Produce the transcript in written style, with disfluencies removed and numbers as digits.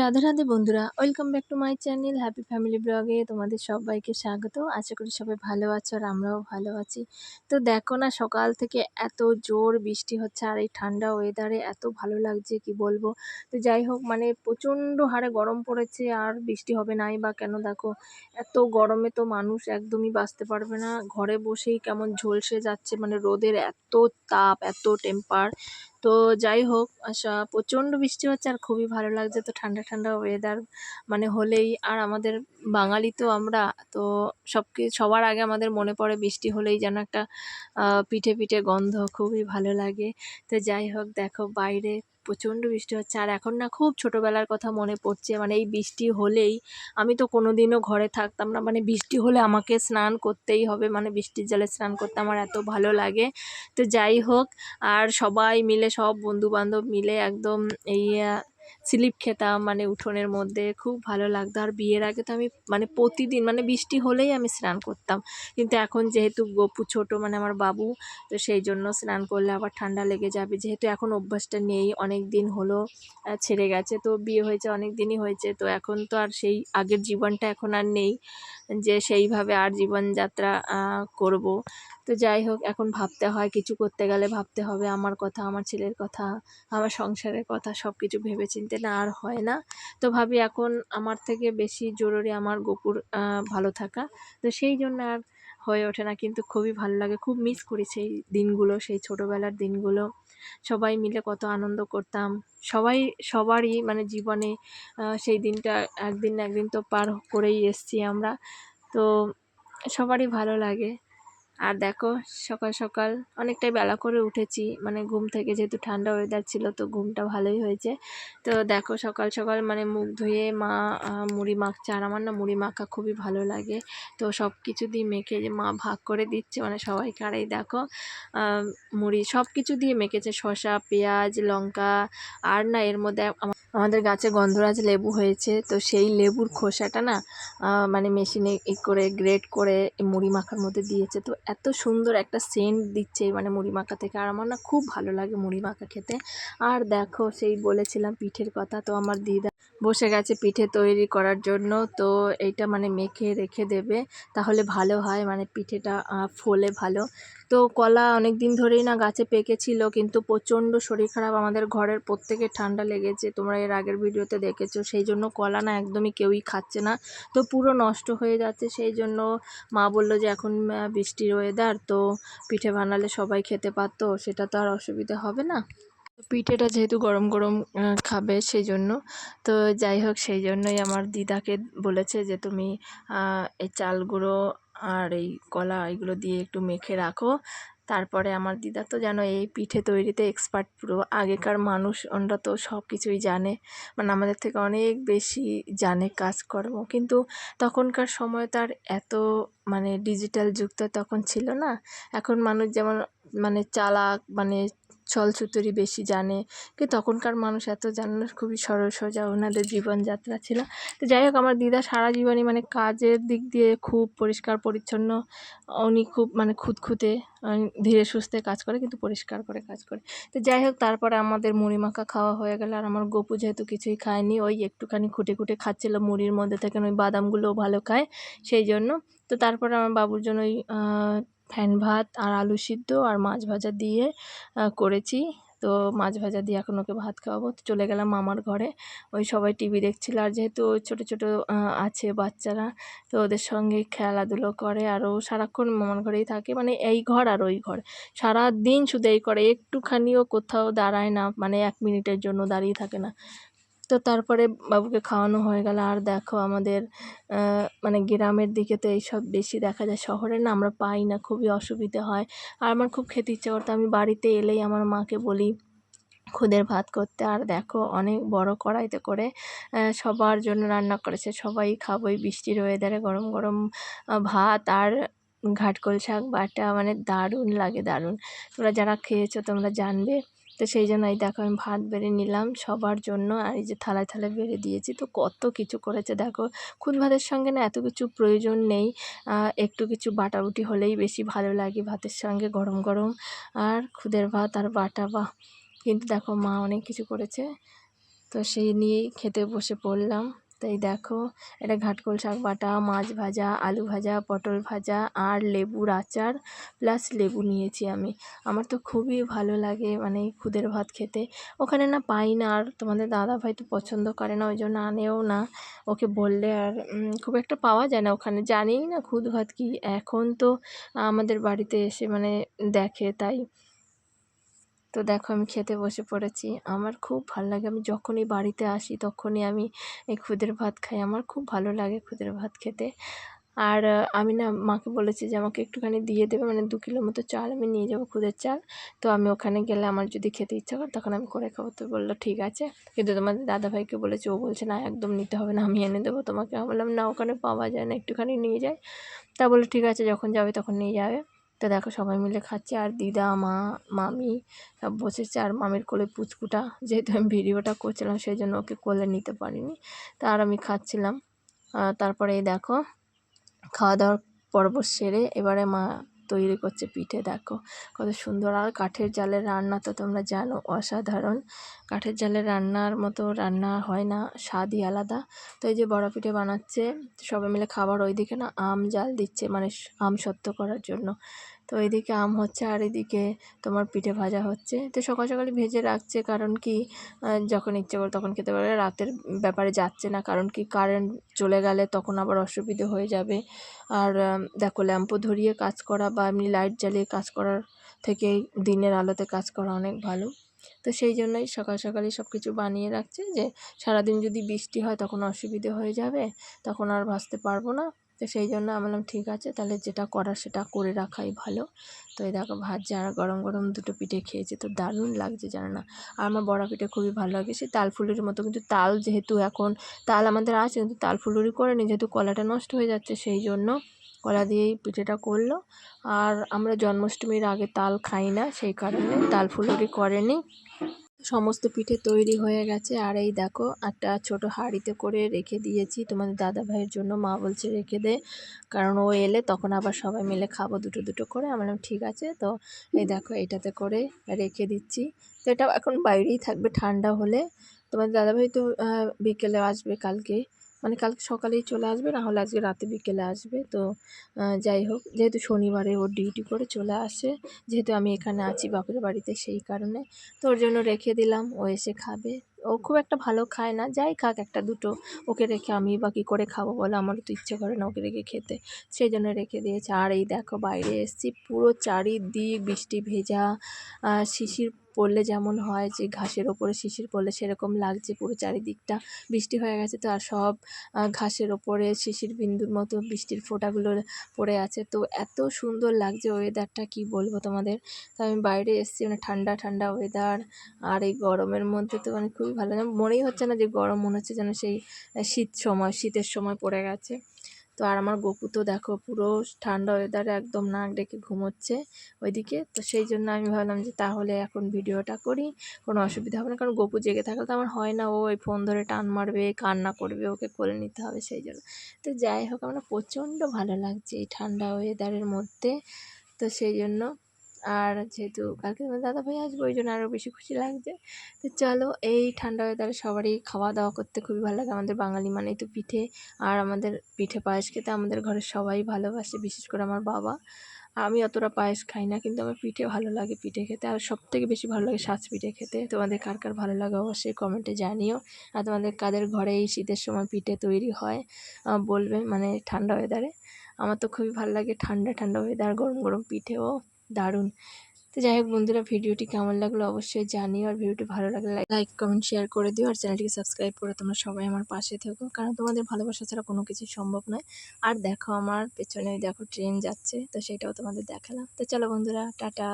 রাধে রাধে বন্ধুরা, welcome back to my channel happy family ব্লগে তোমাদের সবাইকে স্বাগত। আশা করি সবাই ভালো আছো আর আমরাও ভালো আছি। তো দেখো না, সকাল থেকে এত জোর বৃষ্টি হচ্ছে আর এই ঠান্ডা ওয়েদারে এত ভালো লাগছে কি বলবো। তো যাই হোক, মানে প্রচণ্ড হারে গরম পড়েছে আর বৃষ্টি হবে নাই বা কেন। দেখো এত গরমে তো মানুষ একদমই বাঁচতে পারবে না, ঘরে বসেই কেমন ঝলসে যাচ্ছে, মানে রোদের এত তাপ এত টেম্পার। তো যাই হোক, প্রচণ্ড বৃষ্টি হচ্ছে আর খুবই ভালো লাগছে। তো ঠান্ডা ঠান্ডা ওয়েদার মানে হলেই, আর আমাদের বাঙালি তো আমরা, তো সবার আগে আমাদের মনে পড়ে বৃষ্টি হলেই যেন একটা পিঠে পিঠে গন্ধ, খুবই ভালো লাগে। তো যাই হোক, দেখো বাইরে প্রচণ্ড বৃষ্টি হচ্ছে আর এখন না খুব ছোটোবেলার কথা মনে পড়ছে। মানে এই বৃষ্টি হলেই আমি তো কোনোদিনও ঘরে থাকতাম না, মানে বৃষ্টি হলে আমাকে স্নান করতেই হবে, মানে বৃষ্টির জলে স্নান করতে আমার এত ভালো লাগে। তো যাই হোক, আর সবাই মিলে সব বন্ধু বান্ধব মিলে একদম এই স্লিপ খেতাম, মানে উঠোনের মধ্যে খুব ভালো লাগতো। আর বিয়ের আগে তো আমি মানে প্রতিদিন মানে বৃষ্টি হলেই আমি স্নান করতাম, কিন্তু এখন যেহেতু গপু ছোট, মানে আমার বাবু, তো সেই জন্য স্নান করলে আবার ঠান্ডা লেগে যাবে, যেহেতু এখন অভ্যাসটা নেই, অনেক দিন হলো ছেড়ে গেছে। তো বিয়ে হয়েছে অনেক দিনই হয়েছে, তো এখন তো আর সেই আগের জীবনটা এখন আর নেই যে সেইভাবে আর জীবনযাত্রা করব। তো যাই হোক, এখন ভাবতে হয়, কিছু করতে গেলে ভাবতে হবে আমার কথা, আমার ছেলের কথা, আমার সংসারের কথা, সব কিছু ভেবেচিন্তে না আর হয় না। তো ভাবি এখন আমার থেকে বেশি জরুরি আমার গপুর ভালো থাকা। তো সেই জন্য আর হয়ে ওঠে না, কিন্তু খুবই ভালো লাগে, খুব মিস করি সেই দিনগুলো, সেই ছোটোবেলার দিনগুলো। সবাই মিলে কত আনন্দ করতাম, সবাই সবারই মানে জীবনে সেই দিনটা একদিন না একদিন তো পার করেই এসছি আমরা। তো সবারই ভালো লাগে। আর দেখো, সকাল সকাল অনেকটাই বেলা করে উঠেছি, মানে ঘুম থেকে, যেহেতু ঠান্ডা ওয়েদার ছিল তো ঘুমটা ভালোই হয়েছে। তো দেখো সকাল সকাল মানে মুখ ধুয়ে মা মুড়ি মাখছে, আর আমার না মুড়ি মাখা খুবই ভালো লাগে। তো সব কিছু দিয়ে মেখে যে মা ভাগ করে দিচ্ছে মানে সবাইকে। আর এই দেখো মুড়ি সব কিছু দিয়ে মেখেছে, শসা পেঁয়াজ লঙ্কা। আর না এর মধ্যে আমাদের গাছে গন্ধরাজ লেবু হয়েছে, তো সেই লেবুর খোসাটা না মানে মেশিনে করে গ্রেট করে মুড়ি মাখার মধ্যে দিয়েছে। তো এত সুন্দর একটা সেন্ট দিচ্ছে মানে মুড়ি মাখা থেকে, আর আমার না খুব ভালো লাগে মুড়ি মাখা খেতে। আর দেখো সেই বলেছিলাম পিঠের কথা, তো আমার দিদা বসে গেছে পিঠে তৈরি করার জন্য। তো এইটা মানে মেখে রেখে দেবে, তাহলে ভালো হয়, মানে পিঠেটা ফোলে ভালো। তো কলা অনেক দিন ধরেই না গাছে পেকেছিল, কিন্তু প্রচণ্ড শরীর খারাপ, আমাদের ঘরের প্রত্যেকের ঠান্ডা লেগেছে, তোমরা এর আগের ভিডিওতে দেখেছো, সেই জন্য কলা না একদমই কেউই খাচ্ছে না, তো পুরো নষ্ট হয়ে যাচ্ছে। সেই জন্য মা বললো যে এখন বৃষ্টির ওয়েদার, তো পিঠে বানালে সবাই খেতে পারতো, সেটা তো আর অসুবিধা হবে না। পিঠেটা যেহেতু গরম গরম খাবে সেই জন্য। তো যাই হোক, সেই জন্যই আমার দিদাকে বলেছে যে তুমি এই চাল গুঁড়ো আর এই কলা এগুলো দিয়ে একটু মেখে রাখো। তারপরে আমার দিদা তো জানো এই পিঠে তৈরিতে এক্সপার্ট পুরো, আগেকার মানুষ ওনরা তো সব কিছুই জানে, মানে আমাদের থেকে অনেক বেশি জানে কাজকর্ম। কিন্তু তখনকার সময় তার এত মানে ডিজিটাল যুগ তো তখন ছিল না। এখন মানুষ যেমন মানে চালাক, মানে ছলছুতুরি বেশি জানে, কিন্তু তখনকার মানুষ এত জানে না, খুবই সরল সোজা ওনাদের জীবনযাত্রা ছিল। তো যাই হোক, আমার দিদা সারা জীবনই মানে কাজের দিক দিয়ে খুব পরিষ্কার পরিচ্ছন্ন, উনি খুব মানে খুঁতখুঁতে, ধীরে সুস্থে কাজ করে, কিন্তু পরিষ্কার করে কাজ করে। তো যাই হোক, তারপরে আমাদের মুড়ি মাখা খাওয়া হয়ে গেল, আর আমার গপু যেহেতু কিছুই খায়নি, ওই একটুখানি খুঁটে খুঁটে খাচ্ছিল মুড়ির মধ্যে থেকে, ওই বাদামগুলোও ভালো খায় সেই জন্য। তো তারপরে আমার বাবুর জন্য ওই ফ্যান ভাত আর আলু সিদ্ধ আর মাছ ভাজা দিয়ে করেছি। তো মাছ ভাজা দিয়ে এখন ওকে ভাত খাওয়াবো। তো চলে গেলাম মামার ঘরে, ওই সবাই টিভি দেখছিল, আর যেহেতু ছোট ছোট আছে বাচ্চারা, তো ওদের সঙ্গে খেলাধুলো করে, আর ও সারাক্ষণ মামার ঘরেই থাকে, মানে এই ঘর আর ওই ঘর, সারাদিন শুধু এই করে, একটুখানিও কোথাও দাঁড়ায় না, মানে 1 মিনিটের জন্য দাঁড়িয়ে থাকে না। তো তারপরে বাবুকে খাওয়ানো হয়ে গেল। আর দেখো আমাদের মানে গ্রামের দিকে তো এইসব বেশি দেখা যায়, শহরে না আমরা পাই না, খুবই অসুবিধে হয়। আর আমার খুব খেতে ইচ্ছে করতো, আমি বাড়িতে এলেই আমার মাকে বলি খুদের ভাত করতে। আর দেখো অনেক বড় কড়াইতে করে সবার জন্য রান্না করেছে, সবাই খাবো এই বৃষ্টির ওয়েদারে, গরম গরম ভাত আর ঘাটকোল শাক বাটা, মানে দারুণ লাগে, দারুণ। তোমরা যারা খেয়েছো তোমরা জানবে। তো সেই জন্য এই দেখো আমি ভাত বেড়ে নিলাম সবার জন্য, আর এই যে থালায় থালায় বেড়ে দিয়েছি। তো কত কিছু করেছে দেখো, খুদ ভাতের সঙ্গে না এত কিছু প্রয়োজন নেই, একটু কিছু বাটাবুটি হলেই বেশি ভালো লাগে ভাতের সঙ্গে গরম গরম। আর খুদের ভাত আর বাটা, বাহ! কিন্তু দেখো মা অনেক কিছু করেছে। তো সেই নিয়েই খেতে বসে পড়লাম। তো এই দেখো, এটা ঘাটকোল শাক বাটা, মাছ ভাজা, আলু ভাজা, পটল ভাজা আর লেবুর আচার প্লাস লেবু নিয়েছি আমি। আমার তো খুবই ভালো লাগে মানে খুদের ভাত খেতে। ওখানে না পাই না, আর তোমাদের দাদাভাই তো পছন্দ করে না, ওই জন্য আনেও না। ওকে বললে আর খুব একটা পাওয়া যায় না ওখানে, জানিই না খুদ ভাত কী। এখন তো আমাদের বাড়িতে এসে মানে দেখে, তাই। তো দেখো আমি খেতে বসে পড়েছি। আমার খুব ভালো লাগে, আমি যখনই বাড়িতে আসি তখনই আমি এই খুদের ভাত খাই। আমার খুব ভালো লাগে খুদের ভাত খেতে। আর আমি না মাকে বলেছি যে আমাকে একটুখানি দিয়ে দেবে, মানে 2 কিলো মতো চাল আমি নিয়ে যাবো, খুদের চাল। তো আমি ওখানে গেলে আমার যদি খেতে ইচ্ছা করে তখন আমি করে খাবো। তো বললো ঠিক আছে। কিন্তু তোমাদের দাদাভাইকে বলেছি, ও বলছে না একদম নিতে হবে না, আমি এনে দেবো তোমাকে। আমি বললাম না, ওখানে পাওয়া যায় না, একটুখানি নিয়ে যাই। তা বললো ঠিক আছে, যখন যাবে তখন নিয়ে যাবে। তো দেখো সবাই মিলে খাচ্ছে, আর দিদা, মা, মামি সব বসেছে। আর মামির কোলে পুচকুটা, যেহেতু আমি ভিডিওটা করছিলাম সেই জন্য ওকে কোলে নিতে পারিনি। তা আর আমি খাচ্ছিলাম। তারপরে এই দেখো খাওয়া দাওয়ার পর্ব সেরে এবারে মা তৈরি করছে পিঠে। দেখো কত সুন্দর। আর কাঠের জালের রান্না তো তোমরা জানো অসাধারণ। কাঠের জালের রান্নার মতো রান্না হয় না, স্বাদই আলাদা। তো এই যে বড়া পিঠে বানাচ্ছে সবাই মিলে খাবার। ওইদিকে না আম জাল দিচ্ছে, মানে আম সত্ত্ব করার জন্য। তো এদিকে আম হচ্ছে আর এদিকে তোমার পিঠে ভাজা হচ্ছে। তো সকাল সকালই ভেজে রাখছে, কারণ কি যখন ইচ্ছে করে তখন খেতে পারবে। রাতের ব্যাপারে যাচ্ছে না, কারণ কি কারেন্ট চলে গেলে তখন আবার অসুবিধে হয়ে যাবে। আর দেখো ল্যাম্পও ধরিয়ে কাজ করা বা এমনি লাইট জ্বালিয়ে কাজ করার থেকে দিনের আলোতে কাজ করা অনেক ভালো। তো সেই জন্যই সকাল সকালই সব কিছু বানিয়ে রাখছে, যে সারাদিন যদি বৃষ্টি হয় তখন অসুবিধে হয়ে যাবে, তখন আর ভাজতে পারবো না। তো সেই জন্য আমি বললাম ঠিক আছে, তাহলে যেটা করার সেটা করে রাখাই ভালো। তো এই দেখো ভাজছে আর গরম গরম দুটো পিঠে খেয়েছি, তো দারুণ লাগছে জানো না। আর আমার বড়া পিঠে খুবই ভালো লাগে, সে তাল ফুলুরির মতো, কিন্তু তাল যেহেতু এখন তাল আমাদের আছে কিন্তু তাল ফুলুরি করেনি, যেহেতু কলাটা নষ্ট হয়ে যাচ্ছে সেই জন্য কলা দিয়েই পিঠেটা করলো। আর আমরা জন্মাষ্টমীর আগে তাল খাই না, সেই কারণে তাল ফুলুরি করেনি। সমস্ত পিঠে তৈরি হয়ে গেছে। আর এই দেখো একটা ছোট হাঁড়িতে করে রেখে দিয়েছি তোমাদের দাদা ভাইয়ের জন্য। মা বলছে রেখে দে, কারণ ও এলে তখন আবার সবাই মিলে খাবো দুটো দুটো করে। আমি বললাম ঠিক আছে। তো এই দেখো এটাতে করে রেখে দিচ্ছি। তো এটা এখন বাইরেই থাকবে, ঠান্ডা হলে তোমাদের দাদাভাই তো বিকেলে আসবে কালকে, মানে কালকে সকালেই চলে আসবে, না হলে আজকে রাতে বিকেলে আসবে। তো যাই হোক, যেহেতু শনিবারে ওর ডিউটি করে চলে আসে, যেহেতু আমি এখানে আছি বাপের বাড়িতে, সেই কারণে তো ওর জন্য রেখে দিলাম, ও এসে খাবে। ও খুব একটা ভালো খায় না, যাই খাক একটা দুটো, ওকে রেখে আমি বা কী করে খাবো বলো, আমারও তো ইচ্ছে করে না ওকে রেখে খেতে, সেই জন্য রেখে দিয়েছে। আর এই দেখো বাইরে এসেছি, পুরো চারিদিক বৃষ্টি ভেজা। শিশির পড়লে যেমন হয় যে ঘাসের ওপরে শিশির পড়লে সেরকম লাগছে, পুরো চারিদিকটা বৃষ্টি হয়ে গেছে। তো আর সব ঘাসের ওপরে শিশির বিন্দুর মতো বৃষ্টির ফোঁটাগুলো পড়ে আছে। তো এত সুন্দর লাগছে ওয়েদারটা, কি বলবো তোমাদের। তো আমি বাইরে এসেছি, মানে ঠান্ডা ঠান্ডা ওয়েদার। আর এই গরমের মধ্যে তো মানে খুবই ভালো লাগে, মনেই হচ্ছে না যে গরম, মনে হচ্ছে যেন সেই শীতের সময় পড়ে গেছে। তো আর আমার গপু তো দেখো পুরো ঠান্ডা ওয়েদারে একদম নাক ডেকে ঘুমোচ্ছে ওইদিকে। তো সেই জন্য আমি ভাবলাম যে তাহলে এখন ভিডিওটা করি, কোনো অসুবিধা হবে না, কারণ গপু জেগে থাকলে তো আমার হয় না, ও ওই ফোন ধরে টান মারবে, কান্না করবে, ওকে কোলে নিতে হবে, সেই জন্য। তো যাই হোক, আমার প্রচণ্ড ভালো লাগছে এই ঠান্ডা ওয়েদারের মধ্যে, তো সেই জন্য। আর যেহেতু কালকে তোমার দাদাভাই আসবে ওই জন্য আরও বেশি খুশি লাগছে। তো চলো, এই ঠান্ডা ওয়েদারে সবারই খাওয়া দাওয়া করতে খুবই ভালো লাগে, আমাদের বাঙালি মানেই তো পিঠে। আর আমাদের পিঠে পায়েস খেতে আমাদের ঘরের সবাই ভালোবাসে, বিশেষ করে আমার বাবা। আমি অতটা পায়েস খাই না, কিন্তু আমার পিঠে ভালো লাগে পিঠে খেতে। আর সবথেকে বেশি ভালো লাগে সাজ পিঠে খেতে। তোমাদের কার কার ভালো লাগে অবশ্যই কমেন্টে জানিও। আর তোমাদের কাদের ঘরে এই শীতের সময় পিঠে তৈরি হয় বলবে, মানে ঠান্ডা ওয়েদারে। আমার তো খুবই ভালো লাগে ঠান্ডা ঠান্ডা ওয়েদার, গরম গরম পিঠেও দারুণ। তো যাই হোক বন্ধুরা, ভিডিওটি কেমন লাগলো অবশ্যই জানিও। আর ভিডিওটি ভালো লাগলে লাইক কমেন্ট শেয়ার করে দিও। আর চ্যানেলটিকে সাবস্ক্রাইব করে তোমরা সবাই আমার পাশে থেকো, কারণ তোমাদের ভালোবাসা ছাড়া কোনো কিছু সম্ভব নয়। আর দেখো আমার পেছনে দেখো ট্রেন যাচ্ছে, তো সেটাও তোমাদের দেখালাম। তো চলো বন্ধুরা, টাটা।